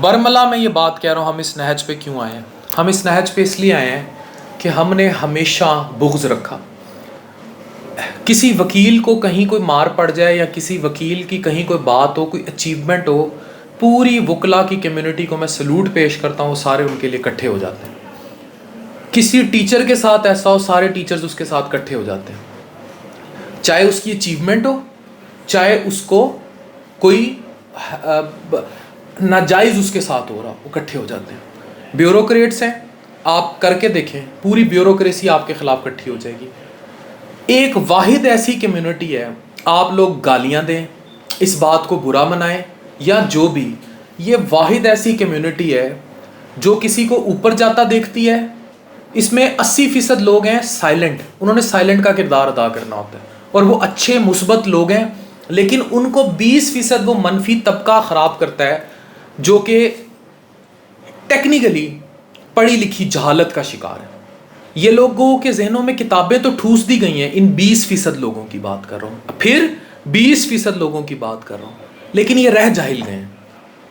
برملا میں یہ بات کہہ رہا ہوں، ہم اس نہج پہ کیوں آئے ہیں؟ ہم اس نہج پہ اس لیے آئے ہیں کہ ہم نے ہمیشہ بغض رکھا. کسی وکیل کو کہیں کوئی مار پڑ جائے یا کسی وکیل کی کہیں کوئی بات ہو، کوئی اچیومنٹ ہو، پوری وکلا کی کمیونٹی کو میں سلوٹ پیش کرتا ہوں، وہ سارے ان کے لیے اکٹھے ہو جاتے ہیں. کسی ٹیچر کے ساتھ ایسا ہو، سارے ٹیچرز اس کے ساتھ اکٹھے ہو جاتے ہیں، چاہے اس کی اچیومنٹ ہو، چاہے اس کو کوئی ناجائز اس کے ساتھ ہو رہا، وہ اکٹھے ہو جاتے ہیں. بیوروکریٹس ہیں، آپ کر کے دیکھیں، پوری بیوروکریسی آپ کے خلاف اکٹھی ہو جائے گی. ایک واحد ایسی کمیونٹی ہے، آپ لوگ گالیاں دیں، اس بات کو برا منائیں یا جو بھی، یہ واحد ایسی کمیونٹی ہے جو کسی کو اوپر جاتا دیکھتی ہے. اس میں 80% لوگ ہیں سائلنٹ، انہوں نے سائلنٹ کا کردار ادا کرنا ہوتا ہے، اور وہ اچھے مثبت لوگ ہیں، لیکن ان کو 20% وہ منفی طبقہ خراب کرتا ہے جو کہ ٹیکنیکلی پڑھی لکھی جہالت کا شکار ہے. یہ لوگوں کے ذہنوں میں کتابیں تو ٹھوس دی گئی ہیں، ان 20% لوگوں کی بات کر رہا ہوں، پھر 20% لوگوں کی بات کر رہا ہوں، لیکن یہ رہ جاہل گئے ہیں.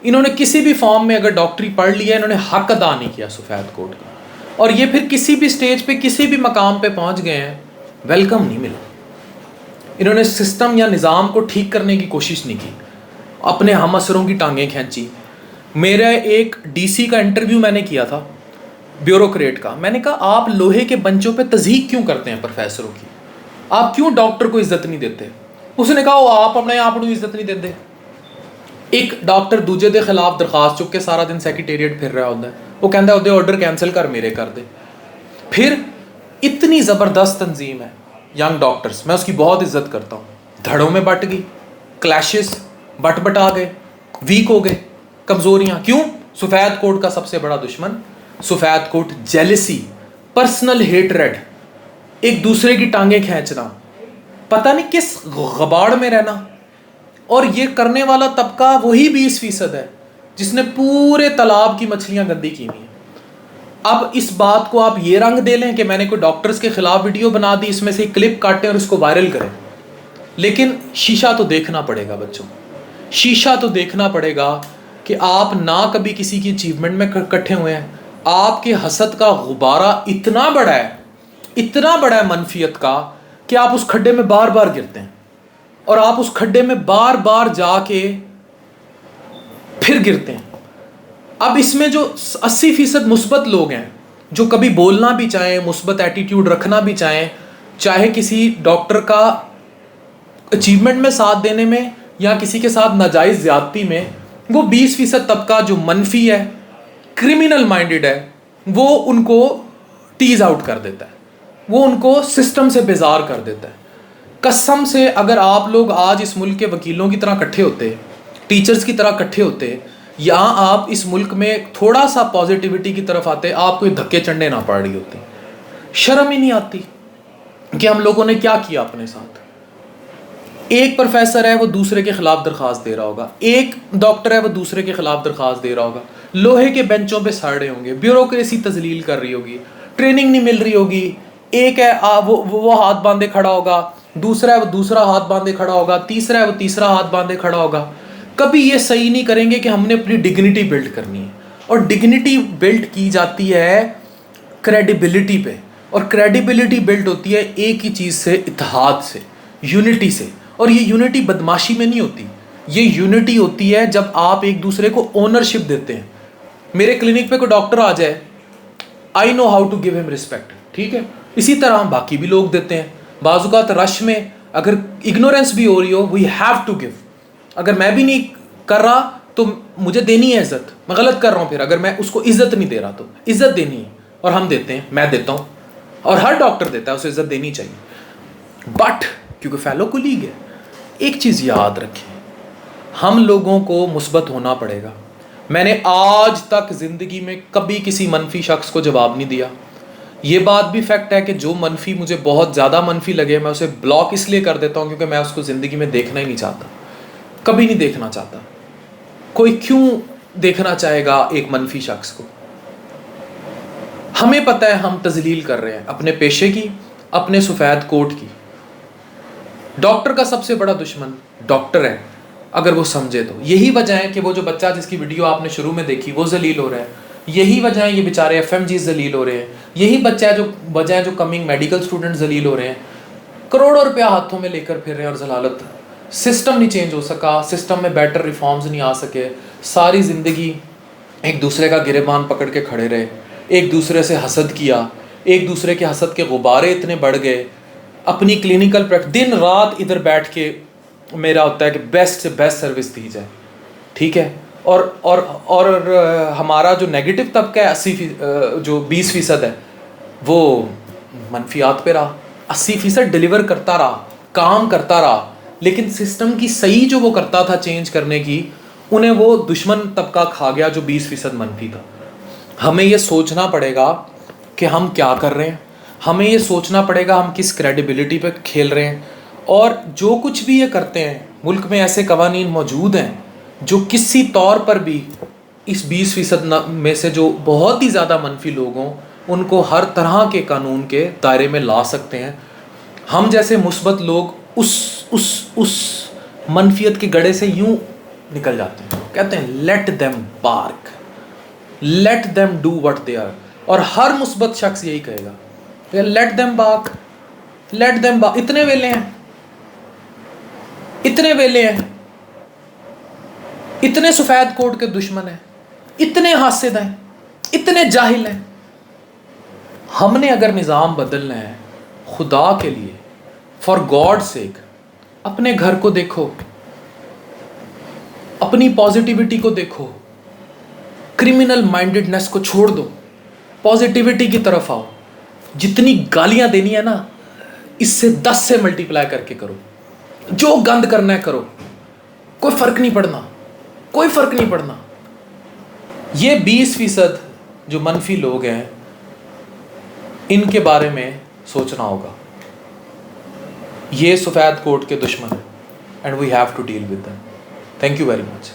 انہوں نے کسی بھی فارم میں اگر ڈاکٹری پڑھ لیا، انہوں نے حق ادا نہیں کیا سفید کوٹ کا، اور یہ پھر کسی بھی سٹیج پہ کسی بھی مقام پہ پہنچ گئے ہیں، ویلکم نہیں ملا. انہوں نے سسٹم یا نظام کو ٹھیک کرنے کی کوشش نہیں کی، اپنے ہم اثروں کی ٹانگیں کھینچی. میرا ایک ڈی سی کا انٹرویو میں نے کیا تھا، بیوروکریٹ کا. میں نے کہا آپ لوہے کے بنچوں پہ تضحیق کیوں کرتے ہیں پروفیسروں کی، آپ کیوں ڈاکٹر کو عزت نہیں دیتے؟ اس نے کہا وہ آپ اپنے آپ کو عزت نہیں دیتے. ایک ڈاکٹر دوجے دے خلاف درخواست چک کے سارا دن سیکریٹریٹ پھر رہا ہوتا ہے، وہ کہتا ہے وہ آرڈر کینسل کر میرے کر دے. پھر اتنی زبردست تنظیم ہے ینگ ڈاکٹرز، میں اس کی بہت عزت کرتا ہوں، دھڑوں میں بٹ گئی، کلیشز، بٹا گئے، ویک ہو گئے، کمزوریاں. کیوں؟ سفید کوٹ کا سب سے بڑا دشمن سفید کوٹ، جیلسی، پرسنل ہیٹریڈ، ایک دوسرے کی ٹانگیں کھینچنا، پتہ نہیں کس غباڑ میں رہنا. اور یہ کرنے والا طبقہ وہی 20% ہے جس نے پورے تالاب کی مچھلیاں گندی کی ہوئی ہیں. اب اس بات کو آپ یہ رنگ دے لیں کہ میں نے کوئی ڈاکٹرز کے خلاف ویڈیو بنا دی، اس میں سے کلپ کاٹیں اور اس کو وائرل کریں، لیکن شیشہ تو دیکھنا پڑے گا بچوں، شیشہ تو دیکھنا پڑے گا کہ آپ نہ کبھی کسی کی اچیومنٹ میں اکٹھے ہوئے ہیں. آپ کے حسد کا غبارہ اتنا بڑا ہے منفیت کا کہ آپ اس کھڈے میں بار بار گرتے ہیں، اور آپ اس کھڈے میں بار بار جا کے پھر گرتے ہیں. اب اس میں جو 80% مثبت لوگ ہیں جو کبھی بولنا بھی چاہیں، مثبت ایٹیٹیوڈ رکھنا بھی چاہیں، چاہے کسی ڈاکٹر کا اچیومنٹ میں ساتھ دینے میں یا کسی کے ساتھ ناجائز زیادتی میں، وہ 20% طبقہ جو منفی ہے، کرمینل مائنڈڈ ہے، وہ ان کو ٹیز آؤٹ کر دیتا ہے، وہ ان کو سسٹم سے بیزار کر دیتا ہے. قسم سے اگر آپ لوگ آج اس ملک کے وکیلوں کی طرح اکٹھے ہوتے، ٹیچرز کی طرح اکٹھے ہوتے، یا آپ اس ملک میں تھوڑا سا پازیٹیوٹی کی طرف آتے، آپ کو یہ دھکے چڑھنے نہ پڑ رہی ہوتی. شرم ہی نہیں آتی کہ ہم لوگوں نے کیا کیا اپنے ساتھ. ایک پروفیسر ہے وہ دوسرے کے خلاف درخواست دے رہا ہوگا، ایک ڈاکٹر ہے وہ دوسرے کے خلاف درخواست دے رہا ہوگا، لوہے کے بینچوں پہ سڑ رہے ہوں گے، بیوروکریسی تذلیل کر رہی ہوگی، ٹریننگ نہیں مل رہی ہوگی. ایک ہے وہ ہاتھ باندھے کھڑا ہوگا، دوسرا ہے وہ دوسرا ہاتھ باندھے کھڑا ہوگا، تیسرا ہے وہ تیسرا ہاتھ باندھے کھڑا ہوگا. کبھی یہ صحیح نہیں کریں گے کہ ہم نے اپنی ڈگنیٹی بلڈ کرنی ہے، اور ڈگنیٹی بلڈ کی جاتی ہے کریڈیبلٹی پہ، اور کریڈیبلٹی بلڈ ہوتی ہے ایک ہی چیز سے، اتحاد سے، یونٹی سے. اور یہ یونٹی بدماشی میں نہیں ہوتی، یہ یونٹی ہوتی ہے جب آپ ایک دوسرے کو اونرشپ دیتے ہیں. میرے کلینک پہ کوئی ڈاکٹر آ جائے، آئی نو ہاؤ ٹو گیو ہم رسپیکٹ، ٹھیک ہے، اسی طرح باقی بھی لوگ دیتے ہیں. بعض اوقات رش میں اگر اگنورینس بھی ہو رہی ہو، وی ہیو ٹو گیو. اگر میں بھی نہیں کر رہا تو مجھے دینی ہے عزت، میں غلط کر رہا ہوں پھر اگر میں اس کو عزت نہیں دے رہا تو عزت دینی ہے، اور ہم دیتے ہیں، میں دیتا ہوں، اور ہر ڈاکٹر دیتا ہے، اسے عزت دینی چاہیے. بٹ کیونکہ فیلو کولیگ ہے، ایک چیز یاد رکھیں، ہم لوگوں کو مثبت ہونا پڑے گا. میں نے آج تک زندگی میں کبھی کسی منفی شخص کو جواب نہیں دیا. یہ بات بھی فیکٹ ہے کہ جو منفی مجھے بہت زیادہ منفی لگے، میں اسے بلاک اس لیے کر دیتا ہوں کیونکہ میں اس کو زندگی میں دیکھنا ہی نہیں چاہتا، کبھی نہیں دیکھنا چاہتا. کوئی کیوں دیکھنا چاہے گا ایک منفی شخص کو؟ ہمیں پتہ ہے ہم تذلیل کر رہے ہیں اپنے پیشے کی، اپنے سفید کوٹ کی. ڈاکٹر کا سب سے بڑا دشمن ڈاکٹر ہے، اگر وہ سمجھے تو. یہی وجہ ہے کہ وہ جو بچہ جس کی ویڈیو آپ نے شروع میں دیکھی وہ ذلیل ہو رہا ہے. یہی وجہ ہے یہ بیچارے ایف ایم جیز ذلیل ہو رہے ہیں. یہی وجہ ہے جو کمنگ میڈیکل اسٹوڈنٹ ذلیل ہو رہے ہیں. کروڑوں روپیہ ہاتھوں میں لے کر پھر رہے ہیں اور ضلالت. سسٹم نہیں چینج ہو سکا, سسٹم میں بیٹر ریفارمز نہیں آ سکے. ساری زندگی ایک دوسرے کا گریبان پکڑ کے کھڑے رہے, ایک دوسرے سے حسد کیا, ایک دوسرے کے حسد کے غبارے اتنے بڑھ گئے. اپنی کلینکل دن رات ادھر بیٹھ کے میرا ہوتا ہے کہ بیسٹ سے بیسٹ سروس دی جائے, ٹھیک ہے. اور ہمارا جو نیگیٹو طبقہ ہے جو 20% ہے وہ منفیات پہ رہا. 80% ڈیلیور کرتا رہا, کام کرتا رہا, لیکن سسٹم کی صحیح جو وہ کرتا تھا چینج کرنے کی, انہیں وہ دشمن طبقہ کھا گیا جو 20% منفی تھا. ہمیں یہ سوچنا پڑے گا کہ ہم کیا کر رہے ہیں, ہمیں یہ سوچنا پڑے گا ہم کس کریڈیبلٹی پہ کھیل رہے ہیں. اور جو کچھ بھی یہ کرتے ہیں, ملک میں ایسے قوانین موجود ہیں جو کسی طور پر بھی اس 20% میں سے جو بہت ہی زیادہ منفی لوگ ہوں ان کو ہر طرح کے قانون کے دائرے میں لا سکتے ہیں. ہم جیسے مثبت لوگ اس منفیت کے گڑھے سے یوں نکل جاتے ہیں, کہتے ہیں let them bark, let them do what they are. اور ہر مثبت شخص یہی کہے گا let them bark, let them bark. اتنے ویلے ہیں, اتنے ویلے ہیں, اتنے سفید کوٹ کے دشمن ہیں, اتنے حاسد ہیں, اتنے جاہل ہیں. ہم نے اگر نظام بدلنا ہے خدا کے لیے, فار گاڈ سیک, اپنے گھر کو دیکھو, اپنی پازیٹیوٹی کو دیکھو, کرمنل مائنڈڈنس کو چھوڑ دو, پازیٹیوٹی کی طرف آؤ. جتنی گالیاں دینی ہے نا اس سے 10 سے ملٹیپلائی کر کے کرو. جو گند کرنا ہے کرو, کوئی فرق نہیں پڑنا, کوئی فرق نہیں پڑنا. یہ 20% جو منفی لوگ ہیں ان کے بارے میں سوچنا ہوگا. یہ سفید کوٹ کے دشمن ہیں and we have to deal with them. Thank you very much.